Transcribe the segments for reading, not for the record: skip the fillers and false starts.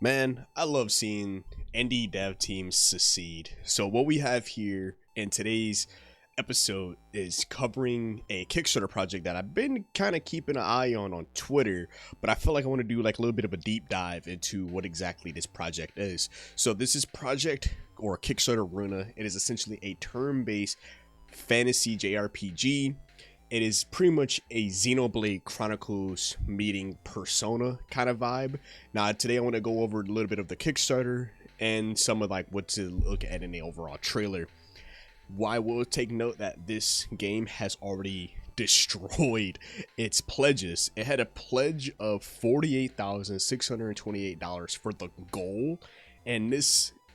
Man, I love seeing indie dev teams succeed. So what we have here in today's episode is covering a Kickstarter project that I've been kind of keeping an eye on Twitter, but I feel like I want to do like a little bit of a deep dive into what exactly this project is. So this is project or Kickstarter Runa. It is essentially a turn-based fantasy JRPG. It is pretty much a Xenoblade Chronicles meeting Persona kind of vibe. Now today I want to go over a little bit of the Kickstarter and some of like what to look at in the overall trailer. I will take note that this game has already destroyed its pledges. It had a pledge of $48,628 for the goal, and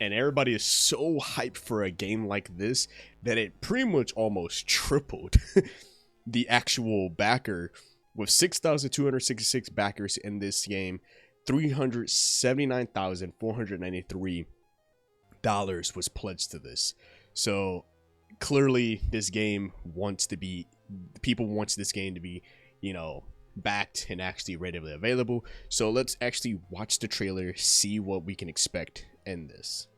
everybody is so hyped for a game like this that it pretty much almost tripled the actual backer, with 6,266 backers in this game. $379,493 was pledged to this. So clearly this game wants to be, people wants this game to be, backed and actually readily available. So let's actually watch the trailer, see what we can expect in this.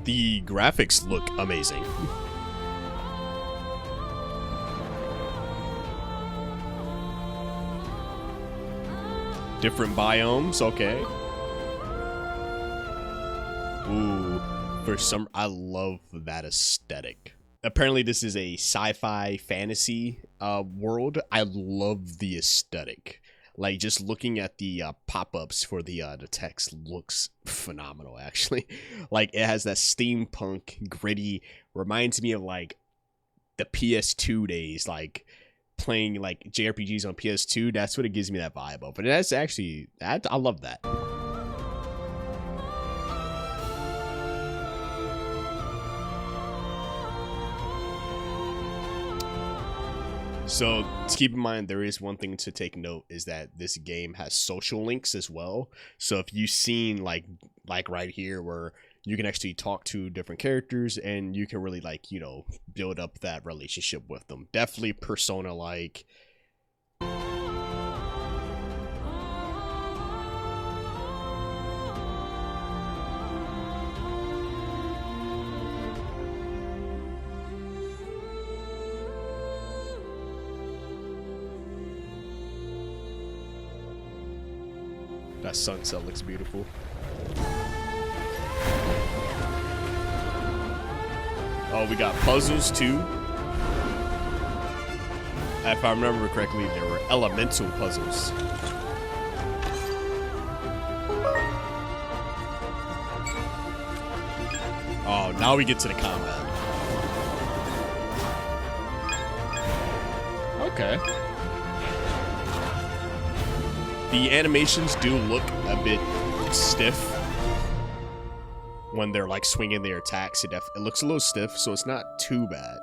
The graphics look amazing. Different biomes, okay. Ooh, I love that aesthetic. Apparently this is a sci-fi fantasy world. I love the aesthetic. Like, just looking at the pop-ups for the text looks phenomenal, actually. Like, it has that steampunk, gritty, reminds me of like the PS2 days, like playing like JRPGs on PS2. That's what it gives me that vibe of. And that's actually, I love that. So keep in mind, there is one thing to take note, is that this game has social links as well. So if you've seen like right here where you can actually talk to different characters and you can really build up that relationship with them. Definitely Persona like. That sunset looks beautiful. Oh, we got puzzles too. If I remember correctly, there were elemental puzzles. Oh, now we get to the combat. Okay. The animations do look a bit stiff when they're like swinging their attacks. It looks a little stiff, so it's not too bad.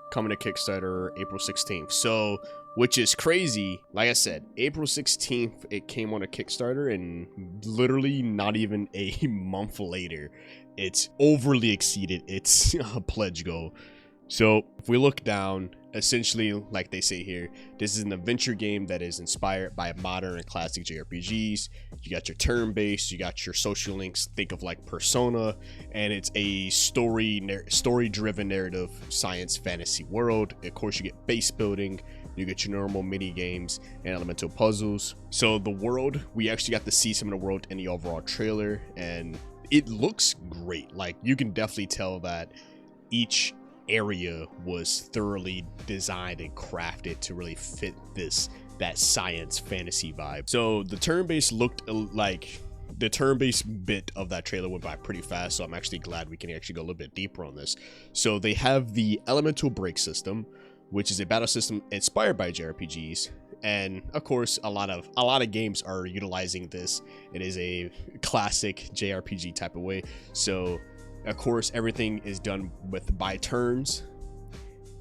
Coming to Kickstarter April 16th. So, which is crazy. Like I said, April 16th, it came on a Kickstarter, and literally not even a month later, it's overly exceeded its pledge goal. So if we look down, essentially, like they say here, this is an adventure game that is inspired by modern and classic JRPGs. You got your turn-based, you got your social links, think of like Persona, and it's a story-driven narrative science fantasy world. Of course, you get base building, you get your normal mini games and elemental puzzles. So the world, we actually got to see some of the world in the overall trailer, and it looks great. Like, you can definitely tell that each area was thoroughly designed and crafted to really fit that science fantasy vibe. So the turn-based looked like the turn-based bit of that trailer went by pretty fast, so I'm actually glad we can actually go a little bit deeper on this. So they have the elemental break system, which is a battle system inspired by JRPGs, and of course a lot of games are utilizing this. It is a classic JRPG type of way. So of course, everything is done by turns.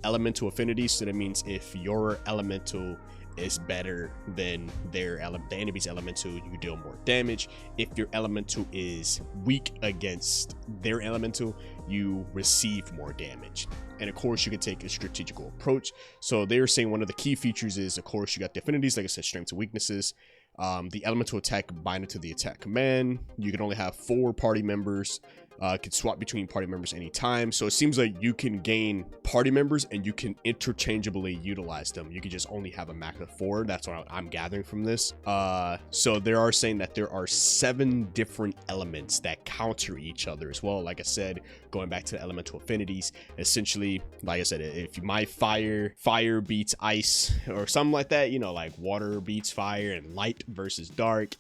Elemental affinity, so that means if your elemental is better than the enemy's elemental, you deal more damage. If your elemental is weak against their elemental, you receive more damage. And of course, you can take a strategical approach. So they're saying one of the key features is, of course, you got the affinities, like I said, strengths and weaknesses. The elemental attack binding to the attack command. You can only have 4 party members. Can swap between party members anytime. So it seems like you can gain party members and you can interchangeably utilize them. You can just only have a max of 4. That's what I'm gathering from this. So they are saying that there are 7 different elements that counter each other as well. Like I said, going back to the elemental affinities, essentially, like I said, if my fire beats ice or something like that, you know, like water beats fire and light versus dark,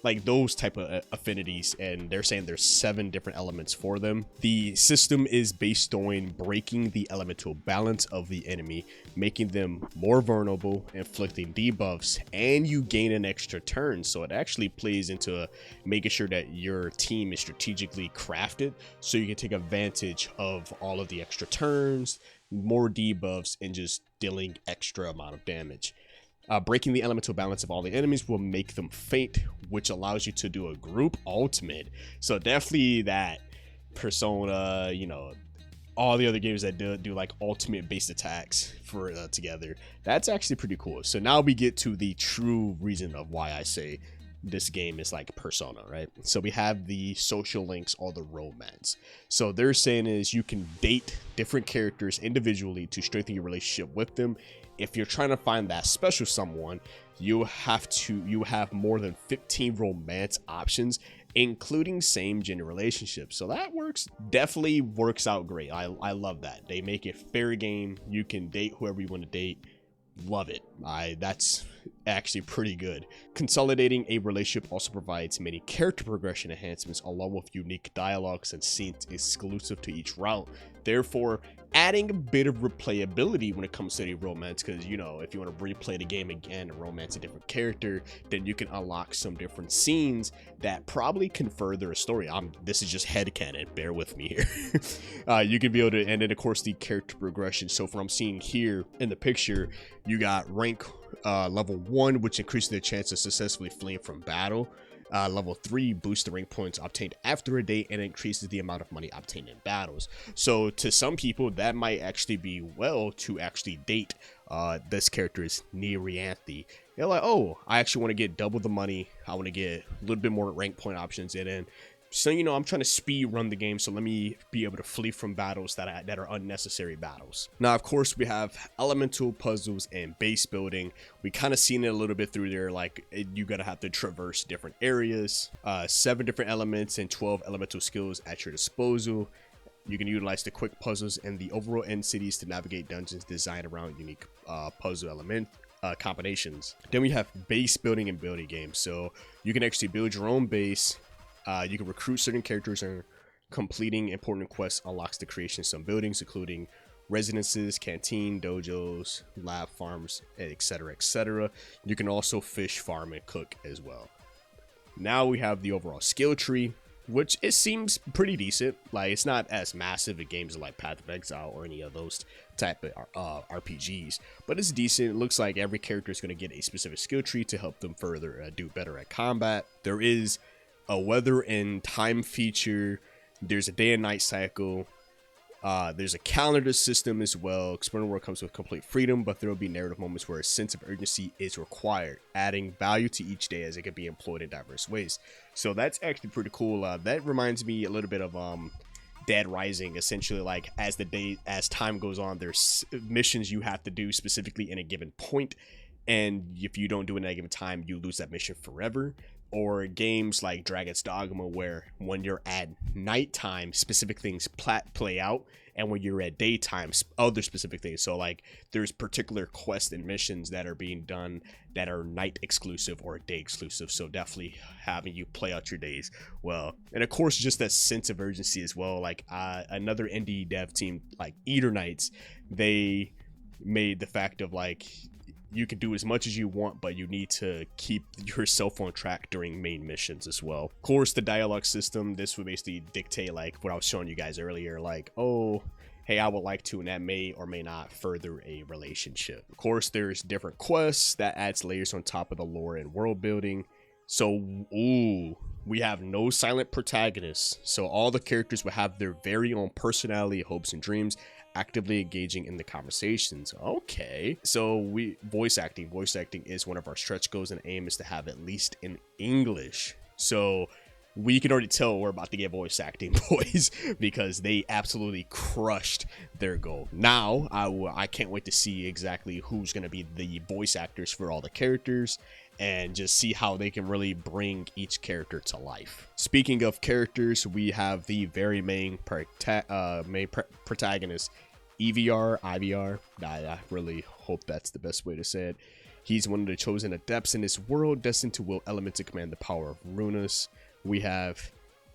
like those type of affinities. And they're saying there's 7 different elements for them. The system is based on breaking the elemental balance of the enemy, making them more vulnerable, inflicting debuffs, and you gain an extra turn. So it actually plays into making sure that your team is strategically crafted so you can take advantage of all of the extra turns, more debuffs, and just dealing extra amount of damage. Breaking the elemental balance of all the enemies will make them faint, which allows you to do a group ultimate. So definitely that Persona, you know, all the other games that do like ultimate based attacks for together. That's actually pretty cool. So now we get to the true reason of why I say this game is like Persona, right? So we have the social links or the romance. So they're saying is you can date different characters individually to strengthen your relationship with them. If you're trying to find that special someone, you have more than 15 romance options, including same gender relationships. So that definitely works out great. I love that. They make it fair game. You can date whoever you want to date. Love it. That's actually pretty good. Consolidating a relationship also provides many character progression enhancements along with unique dialogues and scenes exclusive to each route, therefore adding a bit of replayability when it comes to the romance. Because, you know, if you want to replay the game again and romance a different character, then you can unlock some different scenes that probably can further a story. This is just headcanon, bear with me here. You can be able to, and then of course the character progression. So from what I'm seeing here in the picture, you got rank level 1, which increases the chance of successfully fleeing from battle. Level 3 boosts the rank points obtained after a date and increases the amount of money obtained in battles. So to some people, that might actually be well to actually date this character is Nereanthe. They're like, oh, I actually want to get double the money. I want to get a little bit more rank point options in it. So, you know, I'm trying to speed run the game, so let me be able to flee from battles that are unnecessary battles. Now, of course, we have elemental puzzles and base building. We kind of seen it a little bit through there, like you gotta have to traverse different areas, 7 different elements and 12 elemental skills at your disposal. You can utilize the quick puzzles and the overall end cities to navigate dungeons designed around unique puzzle element combinations. Then we have base building and building games. So you can actually build your own base. You can recruit certain characters, and completing important quests unlocks the creation of some buildings, including residences, canteen, dojos, lab farms, etc., etc. You can also fish, farm, and cook as well. Now we have the overall skill tree, which it seems pretty decent. Like, it's not as massive in games like Path of Exile or any of those type of RPGs, but it's decent. It looks like every character is going to get a specific skill tree to help them further do better at combat. There is a weather and time feature. There's a day and night cycle. There's a calendar system as well. Exploring the world comes with complete freedom, but there will be narrative moments where a sense of urgency is required, adding value to each day as it can be employed in diverse ways. So that's actually pretty cool. That reminds me a little bit of Dead Rising. Essentially, like as time goes on, there's missions you have to do specifically in a given point, and if you don't do it at a given time, you lose that mission forever. Or games like Dragon's Dogma, where when you're at nighttime, specific things play out, and when you're at daytime, other specific things. So like there's particular quests and missions that are being done that are night exclusive or day exclusive. So definitely having you play out your days well. And of course, just that sense of urgency as well. Like another indie dev team like Eater Knights, they made the fact of like, you can do as much as you want, but you need to keep yourself on track during main missions as well. Of course, the dialogue system, this would basically dictate like what I was showing you guys earlier. Like, oh, hey, I would like to, and that may or may not further a relationship. Of course, there's different quests that adds layers on top of the lore and world building. So, ooh, we have no silent protagonists. So all the characters will have their very own personality, hopes, and dreams, actively engaging in the conversations. Okay. So voice acting is one of our stretch goals, and aim is to have at least in English. So we can already tell we're about to get voice acting, boys, because they absolutely crushed their goal. Now, I can't wait to see exactly who's going to be the voice actors for all the characters and just see how they can really bring each character to life. Speaking of characters, we have the very main protagonist, EVR. I really hope that's the best way to say it. He's one of the chosen adepts in this world, destined to will elements to command the power of Runas. We have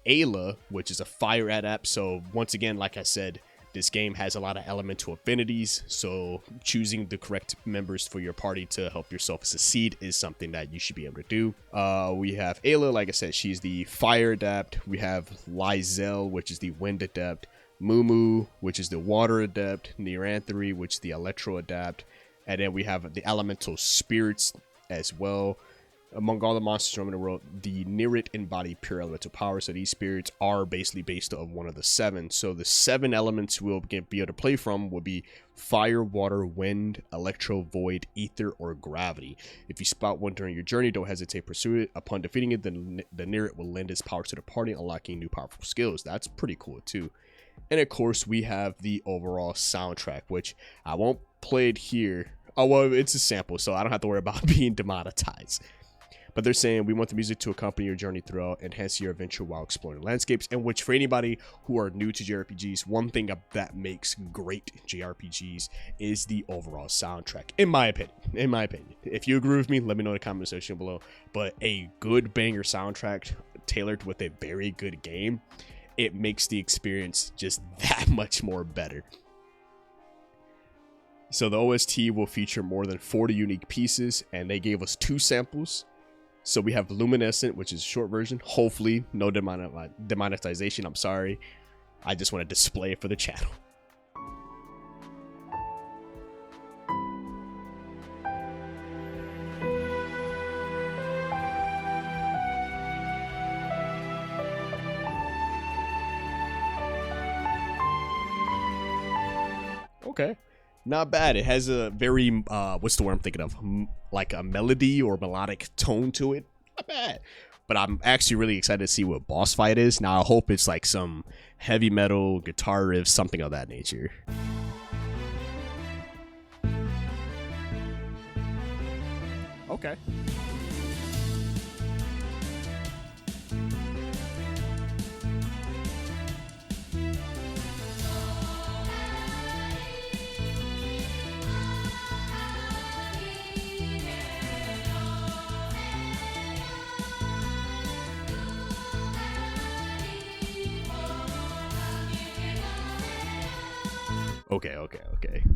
Ayla, which is a fire adept. So once again, like I said, this game has a lot of elemental affinities. So choosing the correct members for your party to help yourself succeed is something that you should be able to do. We have Ayla, like I said, she's the fire adept. We have Lizel, which is the wind adept. Mumu, which is the water adept. Neranthri, which is the electro adept. And then we have the elemental spirits as well. Among all the monsters roaming the world, the Nerit embody pure elemental power. So these spirits are basically based on one of the 7. So the 7 elements we'll be able to play from will be fire, water, wind, electro, void, ether, or gravity. If you spot one during your journey, don't hesitate to pursue it. Upon defeating it, the Nerit will lend its power to the party, unlocking new powerful skills. That's pretty cool too. And of course, we have the overall soundtrack, which I won't play it here. Oh, well, it's a sample, so I don't have to worry about being demonetized. But they're saying we want the music to accompany your journey throughout, enhance your adventure while exploring landscapes. And which, for anybody who are new to JRPGs, one thing that makes great JRPGs is the overall soundtrack, in my opinion. If you agree with me, let me know in the comment section below. But a good banger soundtrack tailored with a very good game, it makes the experience just that much more better. So the OST will feature more than 40 unique pieces, and they gave us 2 samples. So we have Luminescent, which is a short version. Hopefully, no demonetization. I'm sorry. I just want to display it for the channel. Okay. Not bad. It has a very, what's the word I'm thinking of? Like a melody or melodic tone to it. Not bad. But I'm actually really excited to see what boss fight is. Now, I hope it's like some heavy metal, guitar riff, something of that nature. Okay.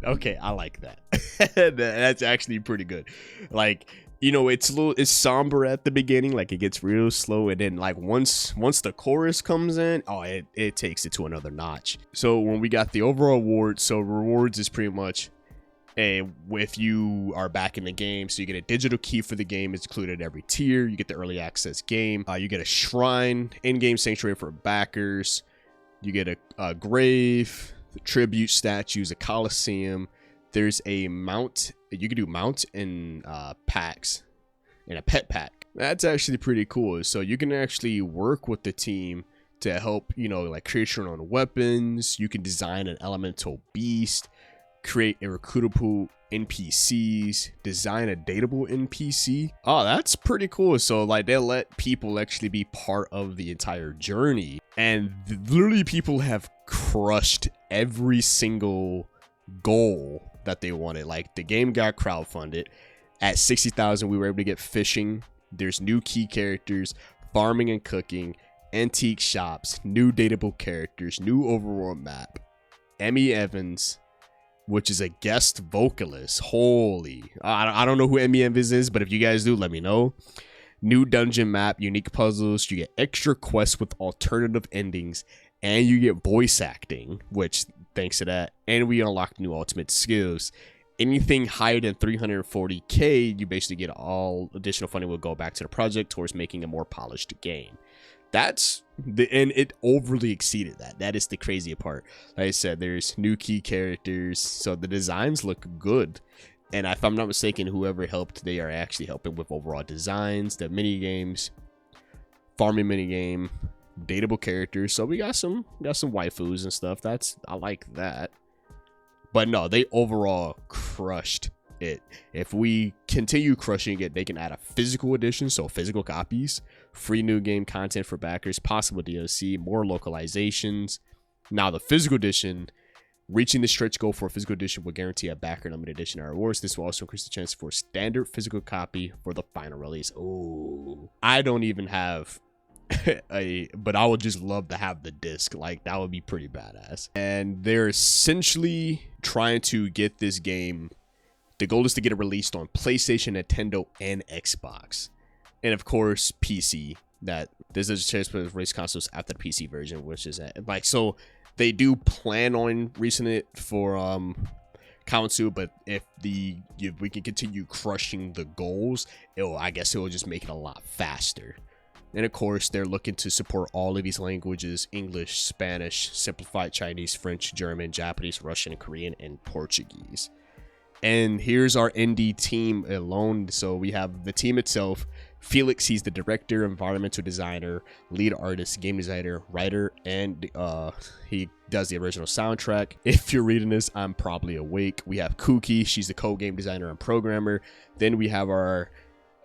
Okay, I like that. That's actually pretty good. Like, you know, it's somber at the beginning, like it gets real slow, and then like once the chorus comes in, oh, it takes it to another notch. So when we got the overall awards, so rewards is pretty much if you are back in the game, so you get a digital key for the game. It's included in every tier. You get the early access game. You get a shrine, in-game sanctuary for backers. You get a grave, the tribute statues, a coliseum. There's a mount. You can do mount in packs, in a pet pack. That's actually pretty cool. So you can actually work with the team to help, you know, like create your own weapons. You can design an elemental beast, create a recruitable NPCs, design a dateable NPC. Oh, that's pretty cool. So like they let people actually be part of the entire journey, and literally people have crushed every single goal that they wanted. Like the game got crowdfunded at 60,000. We were able to get fishing. There's new key characters, farming and cooking, antique shops, new dateable characters, new overworld map. Emmy Evans, which is a guest vocalist. Holy, I don't know who Emmy Evans is, but if you guys do, let me know. New dungeon map, unique puzzles. You get extra quests with alternative endings, and you get voice acting, which thanks to that. And we unlocked new ultimate skills. Anything higher than 340k, you basically get all additional funding will go back to the project towards making a more polished game. That's the, and it overly exceeded that. That is the crazy part. Like I said, there's new key characters, so the designs look good. And if I'm not mistaken, whoever helped, they are actually helping with overall designs, the mini games, farming mini game, dateable characters. So we got some waifus and stuff. I like that. But no, they overall crushed it. If we continue crushing it, they can add a physical edition, so physical copies, free new game content for backers, possible DLC, more localizations. Now the physical edition, reaching the stretch goal for a physical edition will guarantee a backer limited edition rewards. This will also increase the chance for a standard physical copy for the final release. Oh, I don't even have but I would just love to have the disc. Like, that would be pretty badass. And they're essentially trying to get this game, the goal is to get it released on PlayStation, Nintendo, and Xbox, and of course PC. That there's a chance for release consoles after the PC version, which is like, so they do plan on releasing it for console, but if we can continue crushing the goals, I guess it will just make it a lot faster. And of course, they're looking to support all of these languages: English, Spanish, simplified Chinese, French, German, Japanese, Russian, Korean, and Portuguese. And here's our indie team alone. So we have the team itself. Felix, he's the director, environmental designer, lead artist, game designer, writer, and he does the original soundtrack. If you're reading this, I'm probably awake. We have Kuki, she's the co-game designer and programmer. Then we have our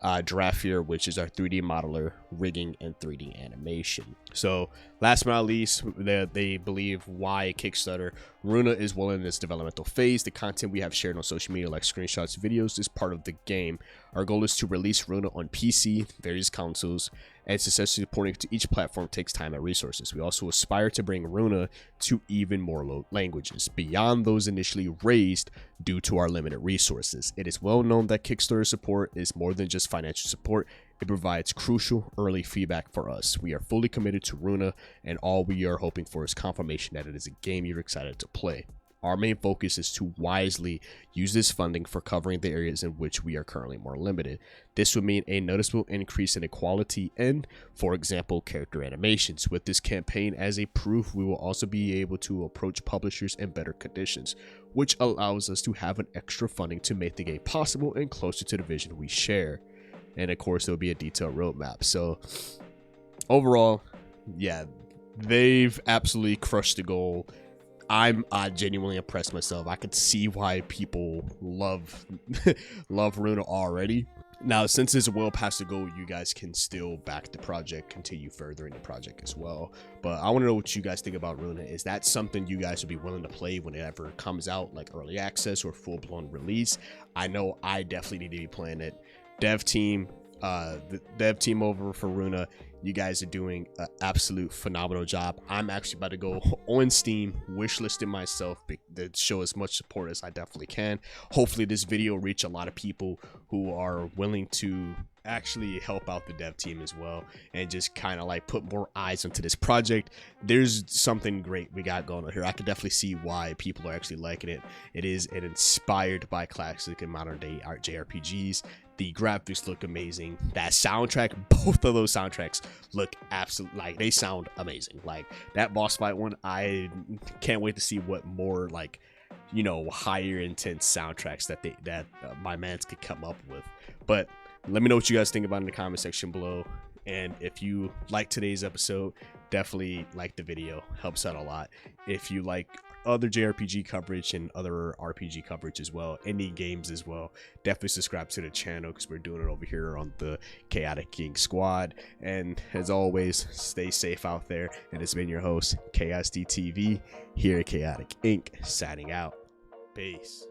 Draftier, which is our 3D modeler, rigging, and 3D animation. So last but not least, they believe why Kickstarter. Runa is well in its developmental phase. The content we have shared on social media, like screenshots, videos, is part of the game. Our goal is to release Runa on PC, various consoles, and successfully porting to each platform takes time and resources. We also aspire to bring Runa to even more languages beyond those initially raised due to our limited resources. It is well known that Kickstarter support is more than just financial support. It provides crucial early feedback for us. We are fully committed to Runa, and all we are hoping for is confirmation that it is a game you're excited to play. Our main focus is to wisely use this funding for covering the areas in which we are currently more limited. This would mean a noticeable increase in equality and, for example, character animations. With this campaign as a proof, we will also be able to approach publishers in better conditions, which allows us to have an extra funding to make the game possible and closer to the vision we share. And of course, there'll be a detailed roadmap. So overall, yeah, they've absolutely crushed the goal. I'm genuinely impressed myself. I could see why people love Runa already. Now, since it's well past the goal, you guys can still back the project, continue furthering the project as well. But I want to know what you guys think about Runa. Is that something you guys would be willing to play whenever it comes out, like early access or full-blown release? I know I definitely need to be playing it. The dev team over for Runa, you guys are doing an absolute phenomenal job. I'm actually about to go on Steam, wishlisting myself to show as much support as I definitely can. Hopefully this video will reach a lot of people who are willing to actually help out the dev team as well, and just kind of like put more eyes into this project. There's something great we got going on here. I can definitely see why people are actually liking it. It is inspired by classic and modern day art JRPGs. The graphics look amazing. That soundtrack, both of those soundtracks look absolutely, like, they sound amazing. Like that boss fight one, I can't wait to see what more, like, you know, higher intense soundtracks that my mans could come up with. But let me know what you guys think about in the comment section below. And if you like today's episode, definitely like the video. Helps out a lot. If you like other JRPG coverage and other RPG coverage as well, indie games as well, definitely subscribe to the channel because we're doing it over here on the Chaotic King Squad. And as always, stay safe out there. And it's been your host, KSD TV, here at Chaotic Inc., signing out. Peace.